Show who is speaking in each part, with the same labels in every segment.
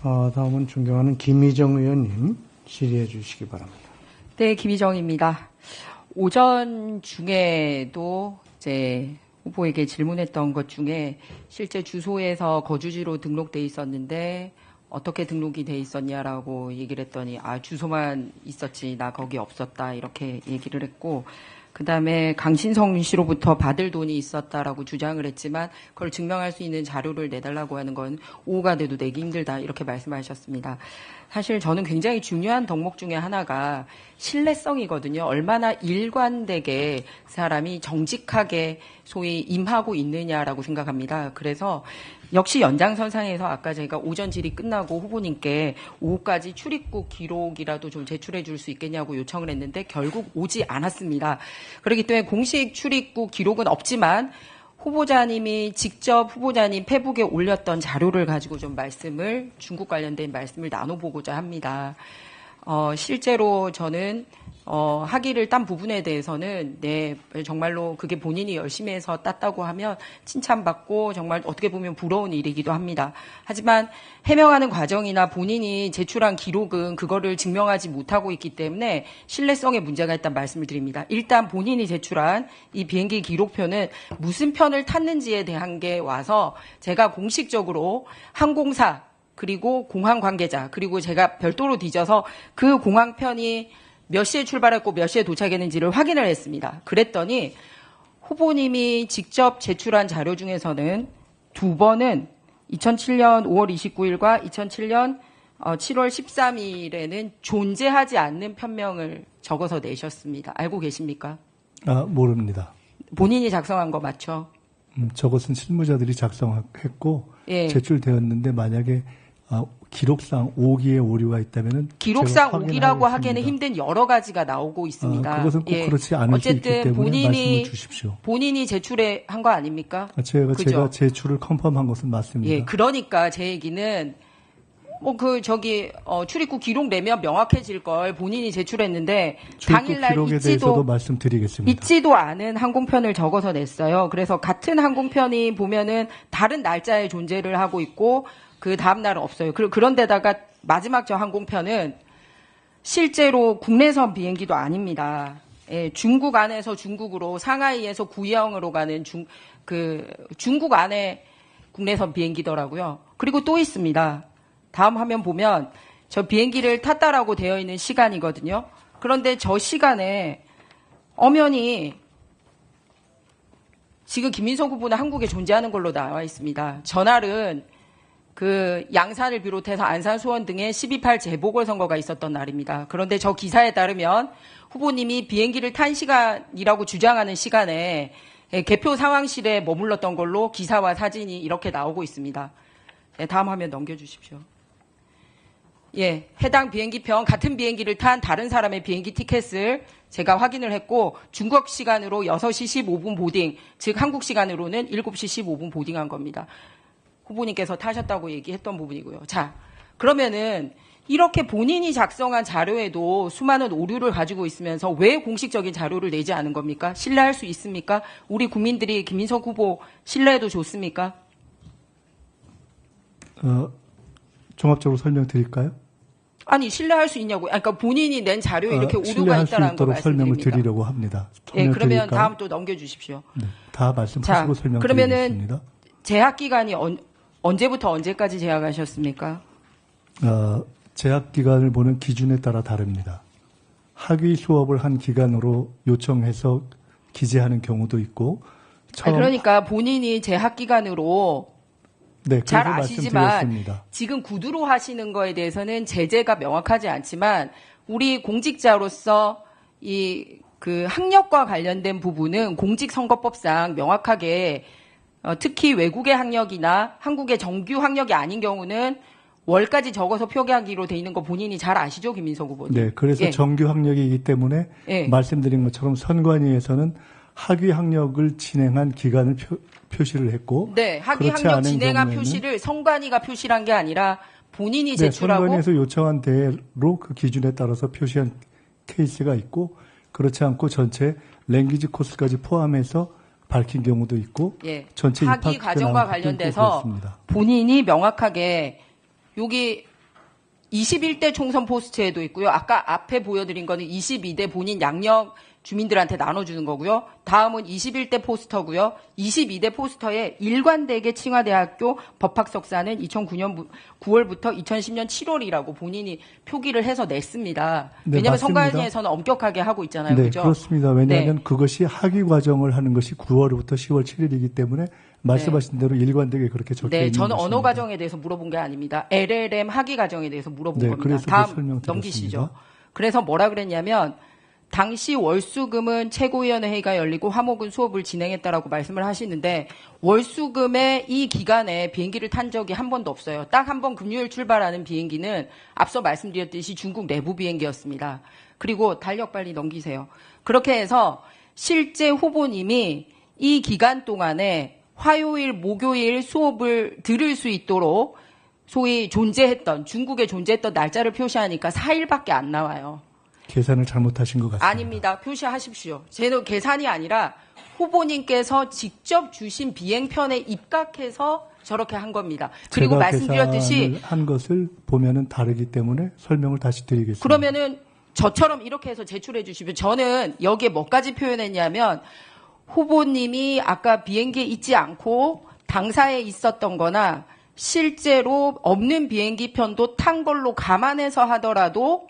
Speaker 1: 다음은 존경하는 김희정 의원님 질의해 주시기 바랍니다.
Speaker 2: 네, 김희정입니다. 오전 중에도 이제 후보에게 질문했던 것 중에 실제 주소에서 거주지로 등록돼 있었는데 어떻게 등록이 돼 있었냐라고 얘기를 했더니 주소만 있었지 나 거기 없었다 이렇게 얘기를 했고, 그다음에 강신성 씨로부터 받을 돈이 있었다라고 주장을 했지만 그걸 증명할 수 있는 자료를 내달라고 하는 건 오후가 돼도 내기 힘들다 이렇게 말씀하셨습니다. 사실 저는 굉장히 중요한 덕목 중에 하나가 신뢰성이거든요. 얼마나 일관되게 사람이 정직하게 소위 임하고 있느냐라고 생각합니다. 그래서 역시 연장선상에서 아까 제가 오전 질의 끝나고 후보님께 오후까지 출입국 기록이라도 좀 제출해 줄 수 있겠냐고 요청을 했는데 결국 오지 않았습니다. 그렇기 때문에 공식 출입국 기록은 없지만 후보자님이 직접 후보자님 페북에 올렸던 자료를 가지고 좀 중국 관련된 말씀을 나눠보고자 합니다. 실제로 저는 학위를 딴 부분에 대해서는 정말로 그게 본인이 열심히 해서 땄다고 하면 칭찬받고 정말 어떻게 보면 부러운 일이기도 합니다. 하지만 해명하는 과정이나 본인이 제출한 기록은 그거를 증명하지 못하고 있기 때문에 신뢰성에 문제가 있다는 말씀을 드립니다. 일단 본인이 제출한 이 비행기 기록표는 무슨 편을 탔는지에 대한 게 와서 제가 공식적으로 항공사 그리고 공항 관계자 그리고 제가 별도로 뒤져서 그 공항편이 몇 시에 출발했고 몇 시에 도착했는지를 확인을 했습니다. 그랬더니 후보님이 직접 제출한 자료 중에서는 두 번은 2007년 5월 29일과 2007년 7월 13일에는 존재하지 않는 편명을 적어서 내셨습니다. 알고 계십니까?
Speaker 1: 모릅니다.
Speaker 2: 본인이 작성한 거 맞죠?
Speaker 1: 저것은 실무자들이 작성했고
Speaker 2: 예.
Speaker 1: 제출되었는데 만약에 기록상 오기의 오류가 있다면은
Speaker 2: 기록상 오기라고 하기에는 힘든 여러 가지가 나오고 있습니다.
Speaker 1: 그것은 꼭 그렇지 않을 수 있기 때문에 말씀을 주십시오.
Speaker 2: 본인이 제출한 거 아닙니까?
Speaker 1: 제가 제출을 컨펌한 것은 맞습니다.
Speaker 2: 예, 그러니까 제 얘기는 출입국 기록 내면 명확해질 걸 본인이 제출했는데 당일날
Speaker 1: 기록에 대해서도 말씀드리겠습니다.
Speaker 2: 있지도 않은 항공편을 적어서 냈어요. 그래서 같은 항공편이 보면은 다른 날짜에 존재를 하고 있고 그 다음 날은 없어요. 그런데다가 마지막 저 항공편은 실제로 국내선 비행기도 아닙니다. 예, 중국 안에서 중국으로 상하이에서 구이형으로 가는 중국 안에 국내선 비행기더라고요. 그리고 또 있습니다. 다음 화면 보면 저 비행기를 탔다라고 되어 있는 시간이거든요. 그런데 저 시간에 엄연히 지금 김민석 후보는 한국에 존재하는 걸로 나와 있습니다. 전날은 양산을 비롯해서 안산, 수원 등의 12.8 재보궐선거가 있었던 날입니다. 그런데 저 기사에 따르면 후보님이 비행기를 탄 시간이라고 주장하는 시간에 개표 상황실에 머물렀던 걸로 기사와 사진이 이렇게 나오고 있습니다. 네, 다음 화면 넘겨주십시오. 예, 해당 비행기편 같은 비행기를 탄 다른 사람의 비행기 티켓을 제가 확인을 했고 중국 시간으로 6시 15분 보딩, 즉 한국 시간으로는 7시 15분 보딩한 겁니다. 후보님께서 타셨다고 얘기했던 부분이고요. 자, 그러면은 이렇게 본인이 작성한 자료에도 수많은 오류를 가지고 있으면서 왜 공식적인 자료를 내지 않은 겁니까? 신뢰할 수 있습니까? 우리 국민들이 김민석 후보 신뢰해도 좋습니까?
Speaker 1: 종합적으로 설명드릴까요?
Speaker 2: 아니, 신뢰할 수 있냐고요. 그러니까 본인이 낸 자료에 이렇게 오류가 있다는 거 말씀드립니다.
Speaker 1: 설명을 드리려고 합니다.
Speaker 2: 네, 그러면 다음 또 넘겨주십시오.
Speaker 1: 네, 다 말씀하시고 설명드리겠습니다.
Speaker 2: 그러면은 재학 기간이 언제부터 언제까지 재학하셨습니까?
Speaker 1: 재학 기간을 보는 기준에 따라 다릅니다. 학위 수업을 한 기간으로 요청해서 기재하는 경우도 있고.
Speaker 2: 그러니까 본인이 재학 기간으로 잘 아시지만 지금 구두로 하시는 거에 대해서는 제재가 명확하지 않지만 우리 공직자로서 학력과 관련된 부분은 공직선거법상 명확하게 특히 외국의 학력이나 한국의 정규 학력이 아닌 경우는 월까지 적어서 표기하기로 돼 있는 거 본인이 잘 아시죠, 김민석 후보님?
Speaker 1: 네, 그래서 정규 학력이기 때문에 말씀드린 것처럼 선관위에서는 학위 학력을 진행한 기간을 표시를 했고,
Speaker 2: 네, 학위 학력 진행한 표시를 선관위가 표시한 게 아니라 본인이 제출하고
Speaker 1: 선관위에서 요청한 대로 그 기준에 따라서 표시한 케이스가 있고, 그렇지 않고 전체 랭귀지 코스까지 포함해서 밝힌 경우도 있고, 전체
Speaker 2: 학위 과정과 관련돼서 본인이 명확하게 여기 21대 총선 포스트에도 있고요. 아까 앞에 보여드린 거는 22대 본인 양력 주민들한테 나눠주는 거고요. 다음은 21대 포스터고요. 22대 포스터에 일관되게 칭화대학교 법학석사는 2009년 9월부터 2010년 7월이라고 본인이 표기를 해서 냈습니다.
Speaker 1: 네,
Speaker 2: 왜냐하면
Speaker 1: 맞습니다.
Speaker 2: 선관위에서는 엄격하게 하고 있잖아요.
Speaker 1: 네,
Speaker 2: 그죠?
Speaker 1: 그렇습니다. 왜냐하면 그것이 학위 과정을 하는 것이 9월부터 10월 7일이기 때문에 말씀하신 대로 일관되게 그렇게 적혀
Speaker 2: 네,
Speaker 1: 있는
Speaker 2: 저는
Speaker 1: 것입니다.
Speaker 2: 언어 과정에 대해서 물어본 게 아닙니다. LLM 학위 과정에 대해서 물어본
Speaker 1: 네,
Speaker 2: 겁니다.
Speaker 1: 그래서 그
Speaker 2: 다음
Speaker 1: 설명드렸습니다.
Speaker 2: 넘기시죠. 그래서 뭐라 그랬냐면 당시 월수금은 최고위원회의가 열리고 화목은 수업을 진행했다라고 말씀을 하시는데 월수금의 이 기간에 비행기를 탄 적이 한 번도 없어요. 딱 한 번 금요일 출발하는 비행기는 앞서 말씀드렸듯이 중국 내부 비행기였습니다. 그리고 달력 빨리 넘기세요. 그렇게 해서 실제 후보님이 이 기간 동안에 화요일, 목요일 수업을 들을 수 있도록 소위 중국에 존재했던 날짜를 표시하니까 4일밖에 안 나와요.
Speaker 1: 계산을 잘못하신 것 같습니다.
Speaker 2: 아닙니다. 표시하십시오. 제는 계산이 아니라 후보님께서 직접 주신 비행편에 입각해서 저렇게 한 겁니다. 그리고
Speaker 1: 제가
Speaker 2: 말씀드렸듯이
Speaker 1: 계산을 한 것을 보면은 다르기 때문에 설명을 다시 드리겠습니다.
Speaker 2: 그러면은 저처럼 이렇게 해서 제출해 주시면 저는 여기에 뭐까지 표현했냐면 후보님이 아까 비행기에 있지 않고 당사에 있었던 거나 실제로 없는 비행기 편도 탄 걸로 감안해서 하더라도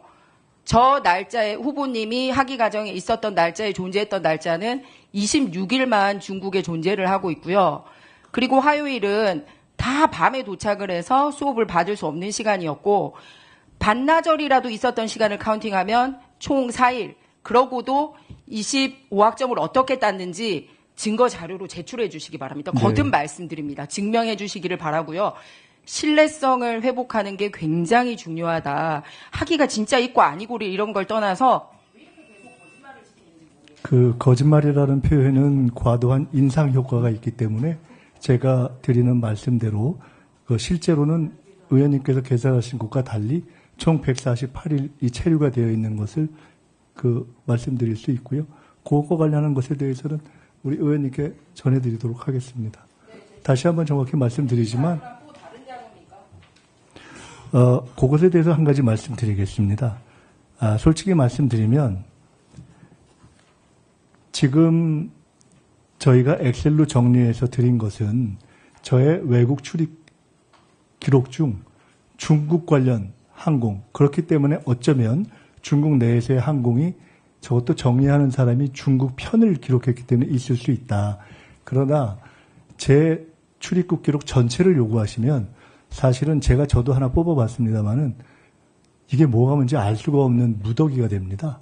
Speaker 2: 저 날짜에 후보님이 학위 과정에 있었던 날짜에 존재했던 날짜는 26일만 중국에 존재를 하고 있고요. 그리고 화요일은 다 밤에 도착을 해서 수업을 받을 수 없는 시간이었고 반나절이라도 있었던 시간을 카운팅하면 총 4일. 그러고도 25학점을 어떻게 땄는지 증거 자료로 제출해 주시기 바랍니다. 거듭 말씀드립니다. 증명해 주시기를 바라고요. 신뢰성을 회복하는 게 굉장히 중요하다. 학위가 진짜 있고 아니고 이런 걸 떠나서
Speaker 1: 그 거짓말이라는 표현은 과도한 인상 효과가 있기 때문에 제가 드리는 말씀대로 그 실제로는 의원님께서 계산하신 것과 달리 총 148일이 체류가 되어 있는 것을 그 말씀드릴 수 있고요. 그것과 관련한 것에 대해서는 우리 의원님께 전해드리도록 하겠습니다. 다시 한번 정확히 말씀드리지만 그것에 대해서 한 가지 말씀드리겠습니다. 솔직히 말씀드리면 지금 저희가 엑셀로 정리해서 드린 것은 저의 외국 출입 기록 중 중국 관련 항공, 그렇기 때문에 어쩌면 중국 내에서의 항공이 저것도 정리하는 사람이 중국 편을 기록했기 때문에 있을 수 있다. 그러나 제 출입국 기록 전체를 요구하시면 사실은 저도 하나 뽑아봤습니다만은 이게 뭐가 뭔지 알 수가 없는 무더기가 됩니다.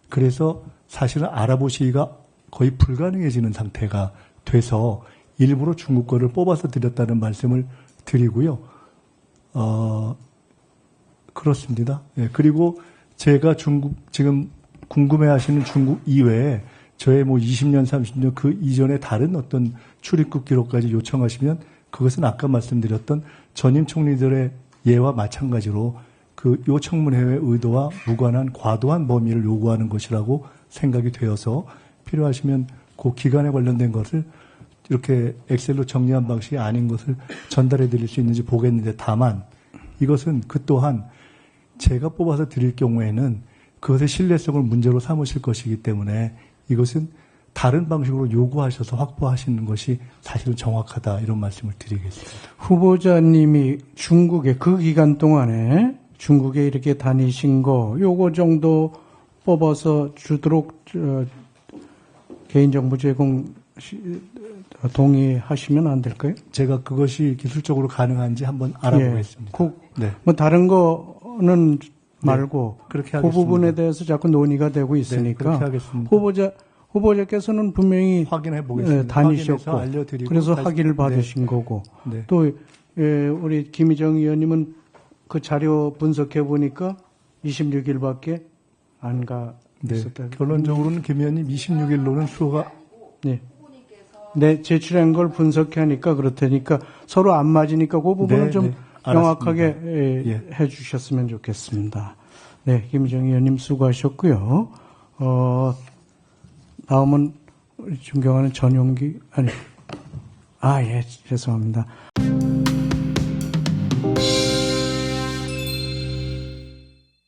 Speaker 1: 그래서 사실은 알아보시기가 거의 불가능해지는 상태가 돼서 일부러 중국 거를 뽑아서 드렸다는 말씀을 드리고요. 그렇습니다. 예, 그리고 제가 지금 궁금해하시는 중국 이외에 저의 20년, 30년 그 이전에 다른 어떤 출입국 기록까지 요청하시면 그것은 아까 말씀드렸던 전임 총리들의 예와 마찬가지로 그 요청문회의 의도와 무관한 과도한 범위를 요구하는 것이라고 생각이 되어서 필요하시면 그 기간에 관련된 것을 이렇게 엑셀로 정리한 방식이 아닌 것을 전달해 드릴 수 있는지 보겠는데 다만 이것은 그 또한 제가 뽑아서 드릴 경우에는 그것의 신뢰성을 문제로 삼으실 것이기 때문에 이것은 다른 방식으로 요구하셔서 확보하시는 것이 사실은 정확하다 이런 말씀을 드리겠습니다.
Speaker 3: 후보자님이 중국에 그 기간 동안에 중국에 이렇게 다니신 거 요거 정도 뽑아서 주도록 개인정보 제공 동의하시면 안 될까요?
Speaker 1: 제가 그것이 기술적으로 가능한지 한번 알아보겠습니다.
Speaker 3: 네. 뭐 다른 거는 말고
Speaker 1: 그렇게
Speaker 3: 그
Speaker 1: 하겠습니다.
Speaker 3: 부분에 대해서 자꾸 논의가 되고 있으니까
Speaker 1: 그렇게 하겠습니다.
Speaker 3: 후보자께서는 분명히
Speaker 1: 확인해 보겠습니다.
Speaker 3: 다니셨고
Speaker 1: 알려드리고
Speaker 3: 그래서
Speaker 1: 다시,
Speaker 3: 학위를 받으신 거고
Speaker 1: 네.
Speaker 3: 또 우리 김희정 의원님은 그 자료 분석해 보니까 26일밖에 안 가 있었다.
Speaker 1: 결론적으로는 김 의원님 26일로는 수호가
Speaker 3: 네, 제출한 걸 분석하니까 그렇다니까 서로 안 맞으니까 그 부분을 좀 명확하게 해 주셨으면 좋겠습니다. 네, 김희정 의원님 수고하셨고요. 다음은 우리 존경하는 전용기, 죄송합니다.